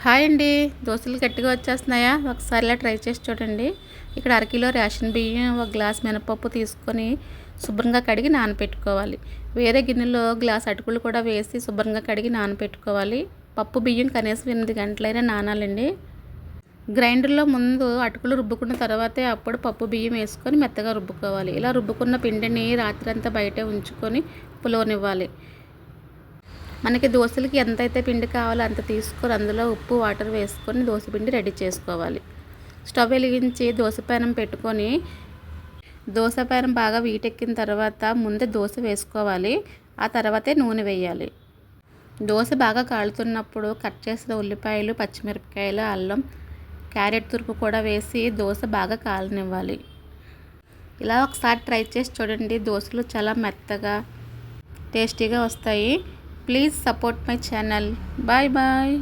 Hi అండి. దోసలు గట్టిగా వచ్చేస్తున్నాయా? ఒకసారి ఇలా ట్రై చేసి చూడండి. ఇక్కడ అరకిలో రేషన్ బియ్యం, ఒక గ్లాస్ మినపప్పు తీసుకొని శుభ్రంగా కడిగి నానపెట్టుకోవాలి. వేరే గిన్నెలో గ్లాస్ అటుకులు కూడా వేసి శుభ్రంగా కడిగి నానపెట్టుకోవాలి. పప్పు బియ్యం కనీసం 8 గంటలైనా నానాలండి. గ్రైండర్లో ముందు అటుకులు రుబ్బుకున్న తర్వాతే అప్పుడు పప్పు బియ్యం వేసుకొని మెత్తగా రుబ్బుకోవాలి. ఇలా రుబ్బుకున్న పిండిని రాత్రంతా బయటే ఉంచుకొని పులవనివ్వాలి. మనకి దోశలకి ఎంతైతే పిండి కావాలో అంత తీసుకొని అందులో ఉప్పు వాటర్ వేసుకొని దోశ పిండి రెడీ చేసుకోవాలి. స్టవ్ వెలిగించి దోశ పెనం పెట్టుకొని దోశ పెనం బాగా వీటెక్కిన తర్వాత ముందే దోశ వేసుకోవాలి. ఆ తర్వాతే నూనె వేయాలి. దోశ బాగా కాలుతున్నప్పుడు కట్ చేసిన ఉల్లిపాయలు, పచ్చిమిరపకాయలు, అల్లం, క్యారెట్ తురుపు కూడా వేసి దోశ బాగా కాలనివ్వాలి. ఇలా ఒకసారి ట్రై చేసి చూడండి. దోశలు చాలా మెత్తగా టేస్టీగా వస్తాయి. Please support my channel. Bye bye.